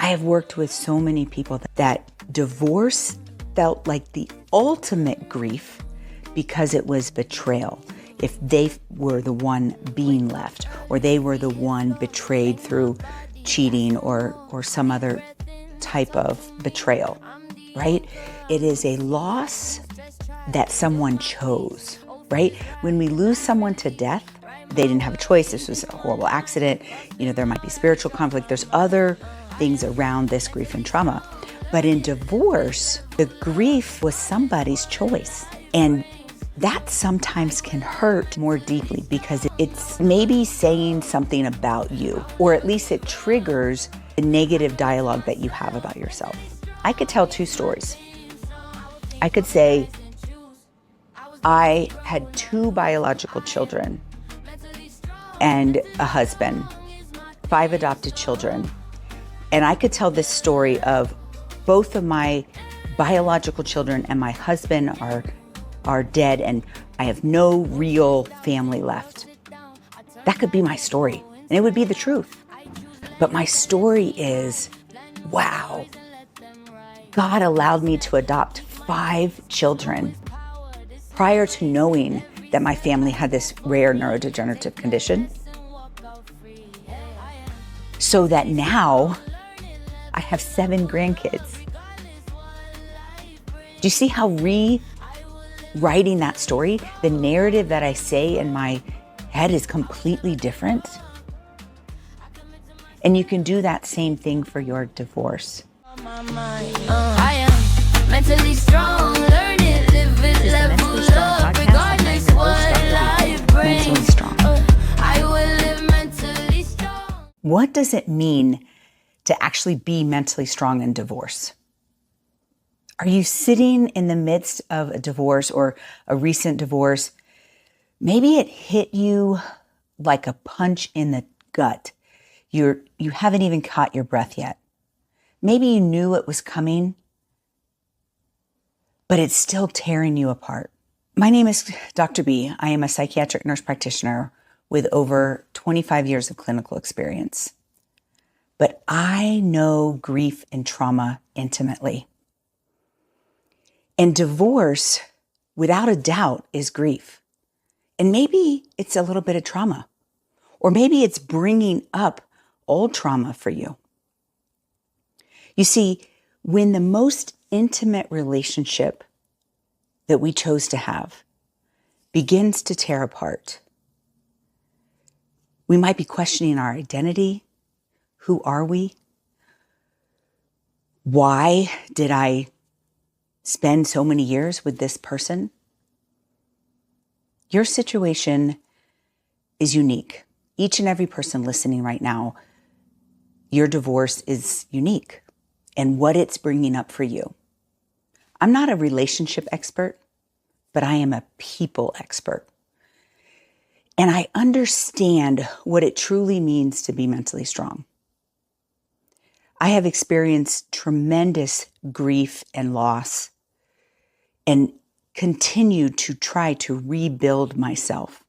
I have worked with so many people that divorce felt like the ultimate grief because it was betrayal. If they were the one being left, or they were the one betrayed through cheating or some other type of betrayal, right? It is a loss that someone chose, right? When we lose someone to death, they didn't have a choice. This was a horrible accident. There might be spiritual conflict. There's other things around this grief and trauma. But in divorce, the grief was somebody's choice. And that sometimes can hurt more deeply because it's maybe saying something about you, or at least it triggers the negative dialogue that you have about yourself. I could tell two stories. I could say, I had 2 biological children and a husband, 5 adopted children. And I could tell this story of both of my biological children and my husband are dead and I have no real family left. That could be my story and it would be the truth. But my story is, wow, God allowed me to adopt 5 children prior to knowing that my family had this rare neurodegenerative condition. So that now I have 7 grandkids. Do you see how rewriting that story, the narrative that I say in my head is completely different? And you can do that same thing for your divorce. I am mentally strong, learn it, live it, level up, regardless what life brings. Mentally strong. I will live mentally strong. What does it mean to actually be mentally strong in divorce? Are you sitting in the midst of a divorce or a recent divorce? Maybe it hit you like a punch in the gut. You haven't even caught your breath yet. Maybe you knew it was coming, but it's still tearing you apart. My name is Dr. B. I am a psychiatric nurse practitioner with over 25 years of clinical experience. But I know grief and trauma intimately. And divorce, without a doubt, is grief. And maybe it's a little bit of trauma, or maybe it's bringing up old trauma for you. You see, when the most intimate relationship that we chose to have begins to tear apart, we might be questioning our identity. Who are we? Why did I spend so many years with this person? Your situation is unique. Each and every person listening right now, your divorce is unique and what it's bringing up for you. I'm not a relationship expert, but I am a people expert. And I understand what it truly means to be mentally strong. I have experienced tremendous grief and loss and continue to try to rebuild myself.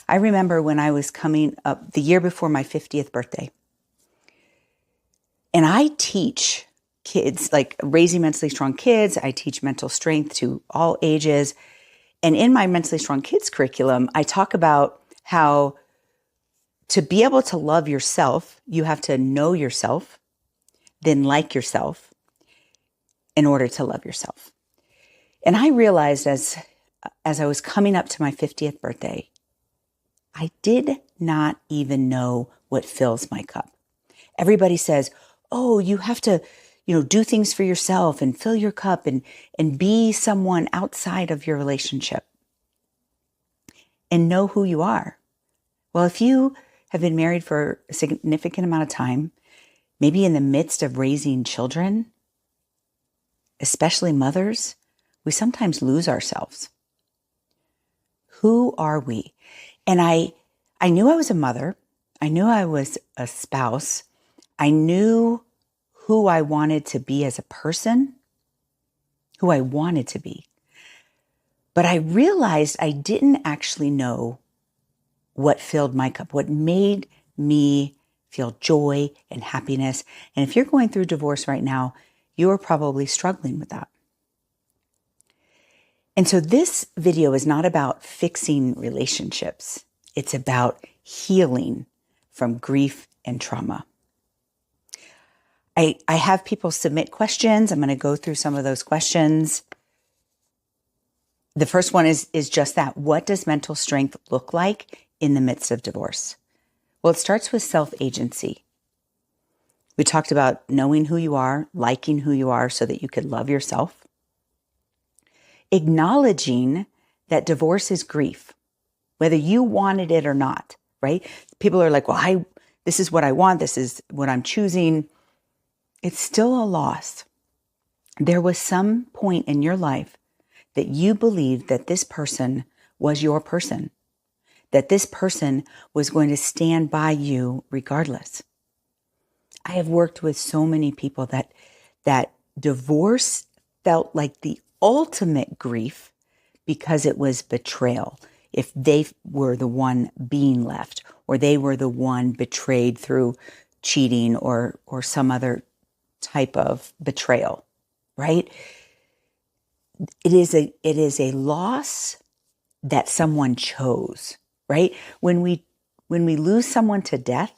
I remember when I was coming up the year before my 50th birthday, and I teach kids, like raising mentally strong kids. I teach mental strength to all ages. And in my mentally strong kids curriculum, I talk about how to be able to love yourself, you have to know yourself, then like yourself in order to love yourself. And I realized as I was coming up to my 50th birthday, I did not even know what fills my cup. Everybody says, oh, you have to, do things for yourself and fill your cup and be someone outside of your relationship and know who you are. Well, if you have been married for a significant amount of time, maybe in the midst of raising children, especially mothers, we sometimes lose ourselves. Who are we? And I knew I was a mother. I knew I was a spouse. I knew who I wanted to be as a person, who I wanted to be. But I realized I didn't actually know what filled my cup, what made me feel joy and happiness. And if you're going through divorce right now, you are probably struggling with that. And so this video is not about fixing relationships. It's about healing from grief and trauma. I have people submit questions. I'm going to go through some of those questions. The first one is just that. What does mental strength look like in the midst of divorce? Well, it starts with self-agency. We talked about knowing who you are, liking who you are so that you could love yourself. Acknowledging that divorce is grief, whether you wanted it or not, right? People are like, well, this is what I want. This is what I'm choosing. It's still a loss. There was some point in your life that you believed that this person was your person, that this person was going to stand by you regardless. I have worked with so many people that divorce felt like the ultimate grief because it was betrayal. If they were the one being left, or they were the one betrayed through cheating or some other type of betrayal, right? It is a loss that someone chose, right? When we lose someone to death,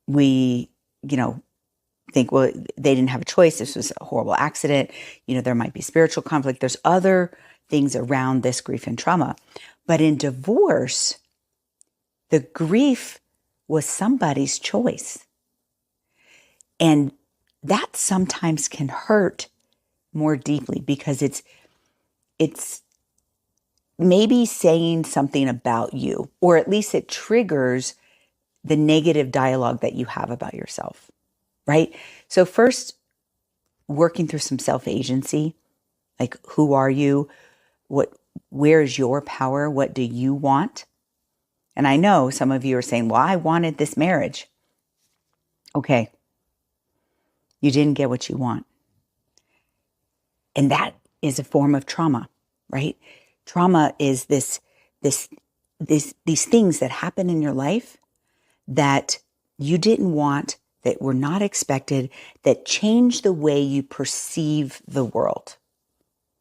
we, think, well, they didn't have a choice. This was a horrible accident. There might be spiritual conflict. There's other things around this grief and trauma. But in divorce, the grief was somebody's choice. And that sometimes can hurt more deeply because it's maybe saying something about you, or at least it triggers the negative dialogue that you have about yourself, right? So first, working through some self-agency, like who are you? Where is your power? What do you want? And I know some of you are saying, well, I wanted this marriage. Okay. You didn't get what you want. And that is a form of trauma, right? Trauma is these things that happen in your life that you didn't want, that were not expected, that change the way you perceive the world,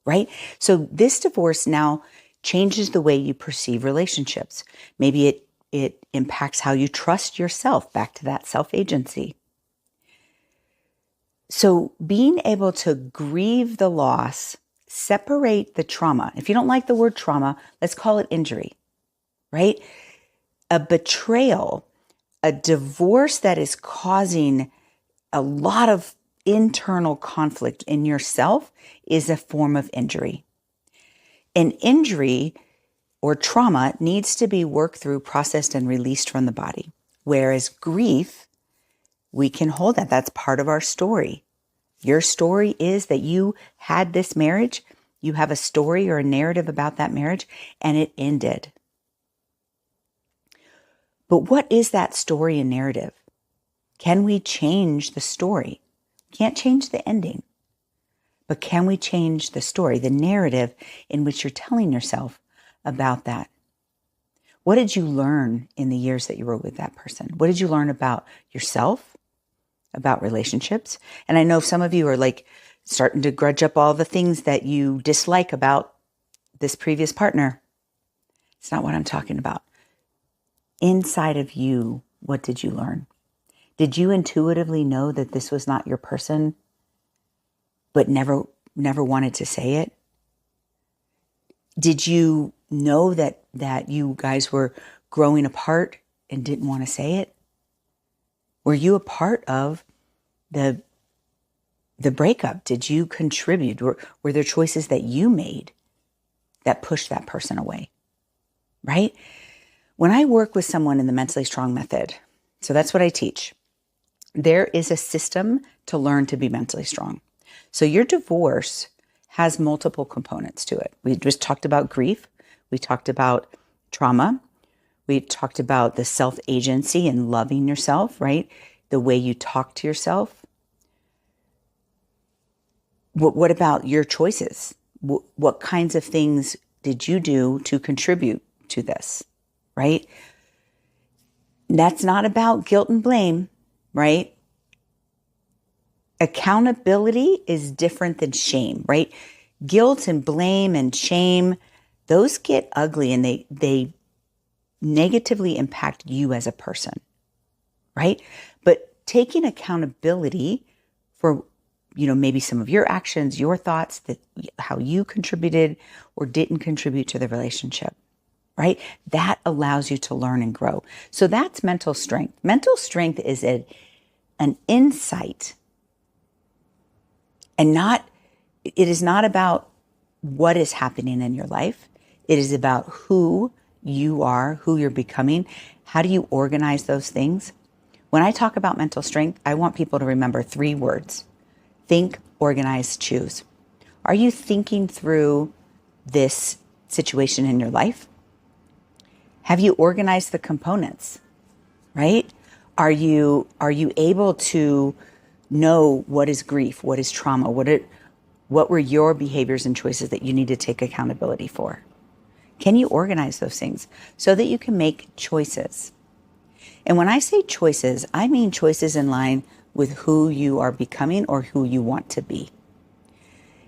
right? So this divorce now changes the way you perceive relationships. Maybe it impacts how you trust yourself, back to that self-agency. So being able to grieve the loss, separate the trauma. If you don't like the word trauma, let's call it injury, right? A betrayal, a divorce that is causing a lot of internal conflict in yourself is a form of injury. An injury or trauma needs to be worked through, processed, and released from the body. Whereas grief, we can hold that. That's part of our story. Your story is that you had this marriage. You have a story or a narrative about that marriage, and it ended. But what is that story and narrative? Can we change the story? Can't change the ending. But can we change the story, the narrative in which you're telling yourself about that? What did you learn in the years that you were with that person? What did you learn about yourself, about relationships? And I know some of you are like starting to grudge up all the things that you dislike about this previous partner. It's not what I'm talking about. Inside of you, what did you learn? Did you intuitively know that this was not your person, but never wanted to say it? Did you know that you guys were growing apart and didn't want to say it? Were you a part of the breakup? Did you contribute? Were there choices that you made that pushed that person away? Right? When I work with someone in the Mentally Strong method, so that's what I teach, there is a system to learn to be mentally strong. So your divorce has multiple components to it. We just talked about grief. We talked about trauma. We talked about the self-agency and loving yourself, right? The way you talk to yourself. What about your choices? What kinds of things did you do to contribute to this, right? That's not about guilt and blame, right? Accountability is different than shame, right? Guilt and blame and shame, those get ugly and they negatively impact you as a person, right? But taking accountability for, maybe some of your actions, your thoughts, that how you contributed or didn't contribute to the relationship, right? That allows you to learn and grow. So that's mental strength. Mental strength is an insight and it is not about what is happening in your life. It is about who you are, who you're becoming. How do you organize those things? When I talk about mental strength, I want people to remember 3 words: think, organize, choose. Are you thinking through this situation in your life? Have you organized the components, right? Are you able to know what is grief, what is trauma, what were your behaviors and choices that you need to take accountability for? Can you organize those things so that you can make choices? And when I say choices, I mean choices in line with who you are becoming or who you want to be.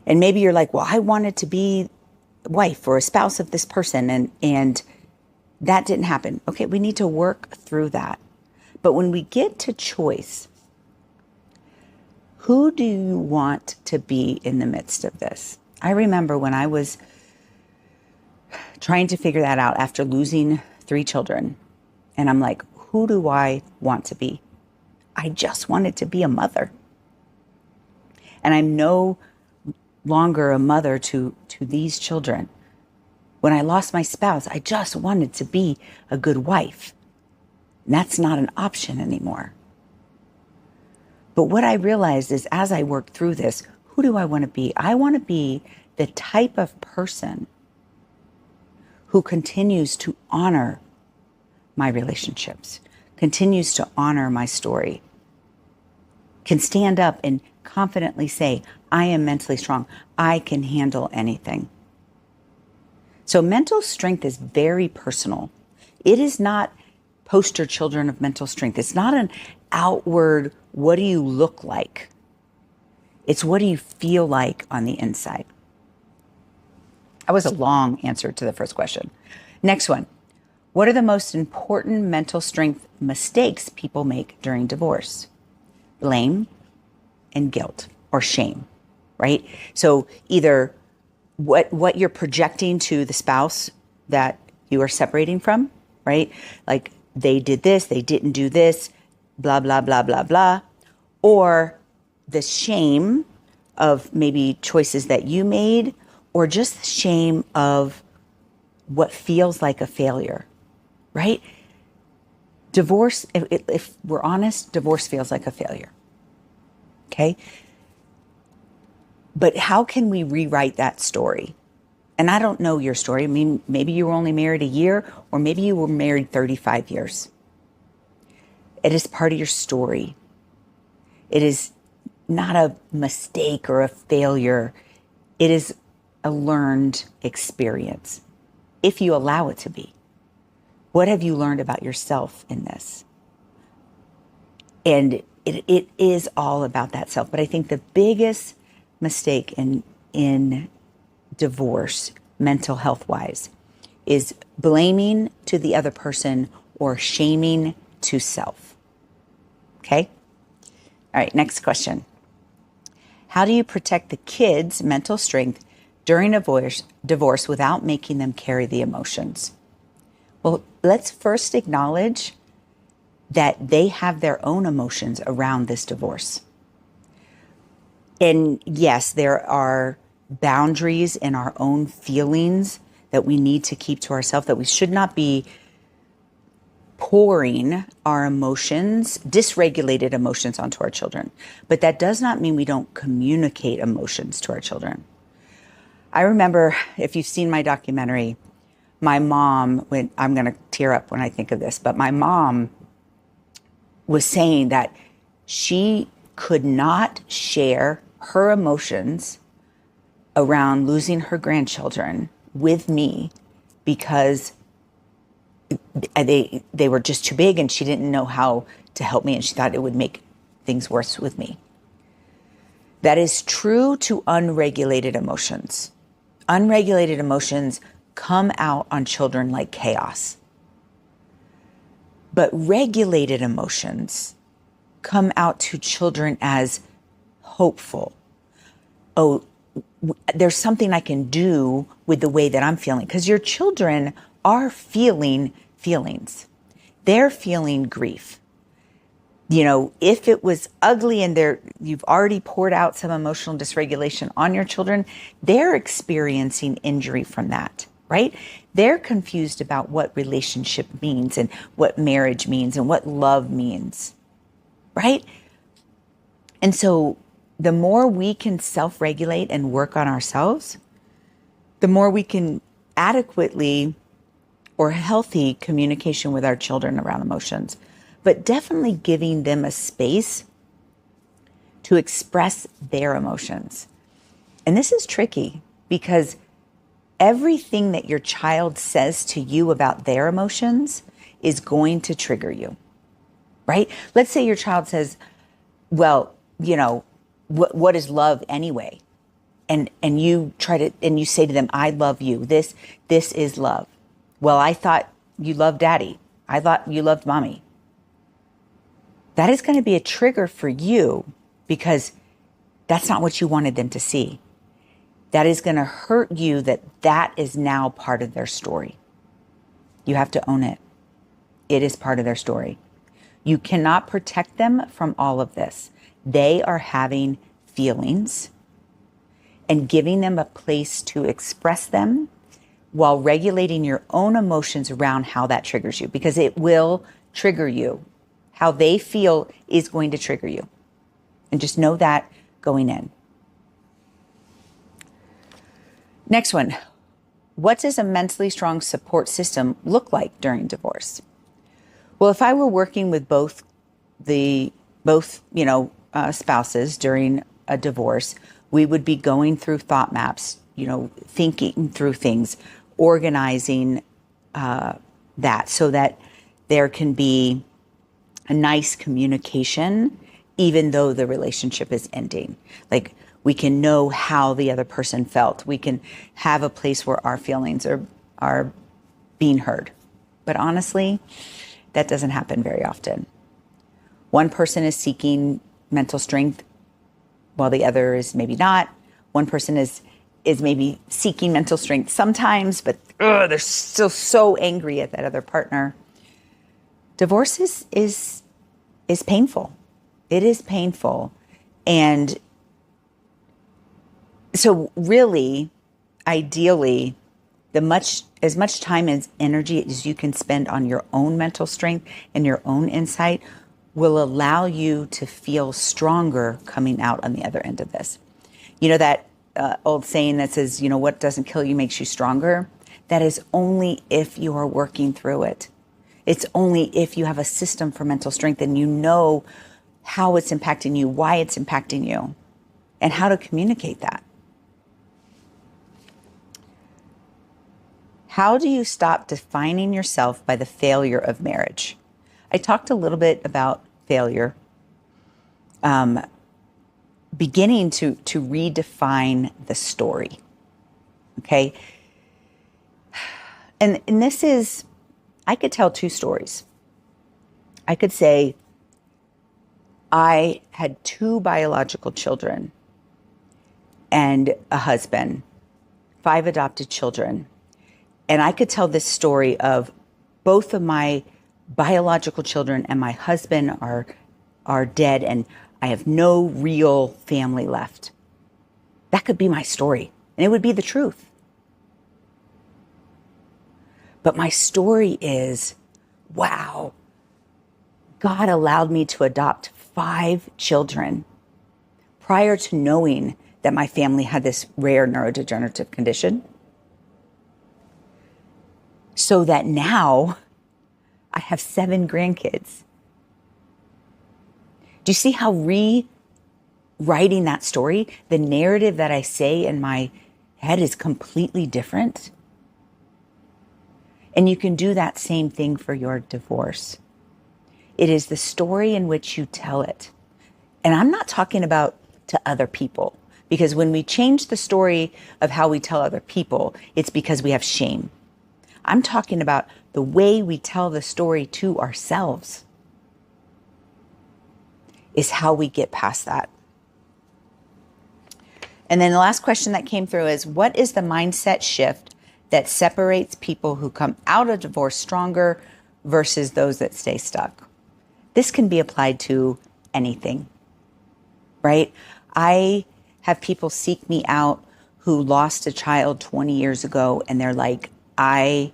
And maybe you're like, well, I wanted to be a wife or a spouse of this person and that didn't happen. Okay, we need to work through that. But when we get to choice, who do you want to be in the midst of this? I remember when I was trying to figure that out after losing 3 children. And I'm like, who do I want to be? I just wanted to be a mother. And I'm no longer a mother to these children. When I lost my spouse, I just wanted to be a good wife. And that's not an option anymore. But what I realized is as I worked through this, who do I want to be? I want to be the type of person who continues to honor my relationships, continues to honor my story, can stand up and confidently say, I am mentally strong. I can handle anything. So mental strength is very personal. It is not poster children of mental strength. It's not an outward, what do you look like? It's what do you feel like on the inside? That was a long answer to the first question. Next one. What are the most important mental strength mistakes people make during divorce? Blame and guilt or shame, right? So either what you're projecting to the spouse that you are separating from, right? Like they did this, they didn't do this, blah, blah, blah, blah, blah. Or the shame of maybe choices that you made, or just the shame of what feels like a failure, right? Divorce, if we're honest, divorce feels like a failure, okay? But how can we rewrite that story? And I don't know your story. I mean, maybe you were only married a year, or maybe you were married 35 years. It is part of your story. It is not a mistake or a failure. It is a learned experience, if you allow it to be. What have you learned about yourself in this? And it is all about that self. But I think the biggest mistake in divorce, mental health wise, is blaming to the other person or shaming to self. Okay? All right, next question. How do you protect the kids' mental strength during divorce without making them carry the emotions? Well, let's first acknowledge that they have their own emotions around this divorce. And yes, there are boundaries in our own feelings that we need to keep to ourselves, that we should not be pouring our emotions, dysregulated emotions onto our children. But that does not mean we don't communicate emotions to our children. I remember, if you've seen my documentary, my mom, I'm going to tear up when I think of this, but my mom was saying that she could not share her emotions around losing her grandchildren with me because they were just too big, and she didn't know how to help me, and she thought it would make things worse with me. That is true to unregulated emotions. Unregulated emotions come out on children like chaos. But regulated emotions come out to children as hopeful. Oh, there's something I can do with the way that I'm feeling. Because your children are feeling feelings. They're feeling grief. You know, if it was ugly and you've already poured out some emotional dysregulation on your children, they're experiencing injury from that, right? They're confused about what relationship means and what marriage means and what love means, right? And so the more we can self-regulate and work on ourselves, the more we can adequately or healthy communication with our children around emotions, but definitely giving them a space to express their emotions. And this is tricky because everything that your child says to you about their emotions is going to trigger you, right? Let's say your child says, well, you know, what is love anyway? And you you say to them, I love you. This is love. Well, I thought you loved daddy. I thought you loved mommy. That is going to be a trigger for you because that's not what you wanted them to see. That is going to hurt you that is now part of their story. You have to own it. It is part of their story. You cannot protect them from all of this. They are having feelings, and giving them a place to express them while regulating your own emotions around how that triggers you, because it will trigger you. How they feel is going to trigger you. And just know that going in. Next one. What does a mentally strong support system look like during divorce? Well, if I were working with both spouses during a divorce, we would be going through thought maps, thinking through things, organizing that so that there can be a nice communication, even though the relationship is ending. Like, we can know how the other person felt. We can have a place where our feelings are being heard. But honestly, that doesn't happen very often. One person is seeking mental strength while the other is maybe not. One person is maybe seeking mental strength sometimes, but they're still so angry at that other partner. Divorce is painful. It is painful. And so really, ideally, as much time and energy as you can spend on your own mental strength and your own insight will allow you to feel stronger coming out on the other end of this. You know that old saying that says, what doesn't kill you makes you stronger? That is only if you are working through it. It's only if you have a system for mental strength and you know how it's impacting you, why it's impacting you, and how to communicate that. How do you stop defining yourself by the failure of marriage? I talked a little bit about failure, beginning to redefine the story, okay? And this is, I could tell two stories. I could say, I had 2 biological children and a husband, 5 adopted children. And I could tell this story of both of my biological children and my husband are dead and I have no real family left. That could be my story and it would be the truth. But my story is, wow, God allowed me to adopt 5 children prior to knowing that my family had this rare neurodegenerative condition. So that now I have 7 grandkids. Do you see how rewriting that story, the narrative that I say in my head is completely different? And you can do that same thing for your divorce. It is the story in which you tell it. And I'm not talking about to other people, because when we change the story of how we tell other people, it's because we have shame. I'm talking about the way we tell the story to ourselves is how we get past that. And then the last question that came through is, what is the mindset shift that separates people who come out of divorce stronger versus those that stay stuck? This can be applied to anything, right? I have people seek me out who lost a child 20 years ago, and they're like, I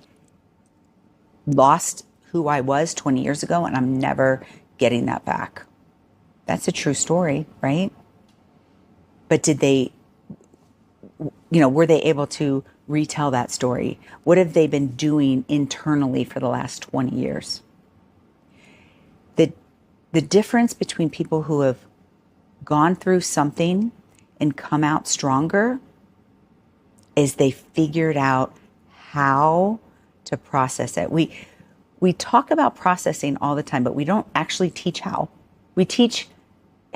lost who I was 20 years ago, and I'm never getting that back. That's a true story, right? But did they, were they able to retell that story? What have they been doing internally for the last 20 years? The difference between people who have gone through something and come out stronger is they figured out how to process it. We talk about processing all the time, but we don't actually teach how. We teach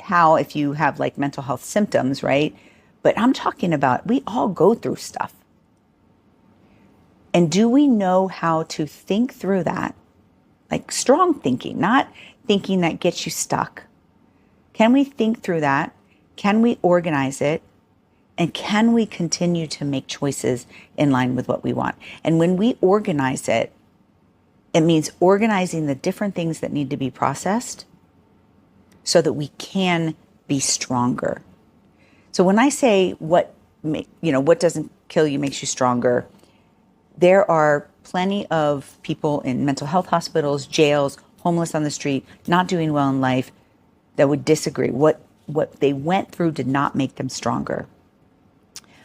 how if you have like mental health symptoms, right? But I'm talking about, we all go through stuff. And do we know how to think through that? Like strong thinking, not thinking that gets you stuck. Can we think through that? Can we organize it? And can we continue to make choices in line with what we want? And when we organize it, it means organizing the different things that need to be processed so that we can be stronger. So when I say what doesn't kill you makes you stronger, there are plenty of people in mental health hospitals, jails, homeless on the street, not doing well in life that would disagree. What they went through did not make them stronger.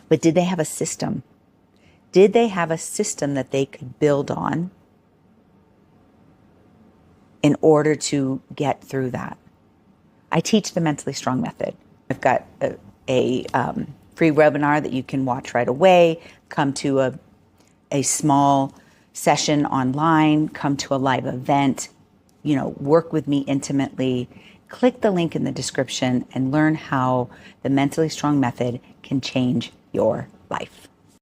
But did they have a system? Did they have a system that they could build on in order to get through that? I teach the Mentally Strong method. I've got a free webinar that you can watch right away. Come to a small session online. Come to a live event. Work with me intimately. Click the link in the description and learn how the Mentally Strong method can change your life.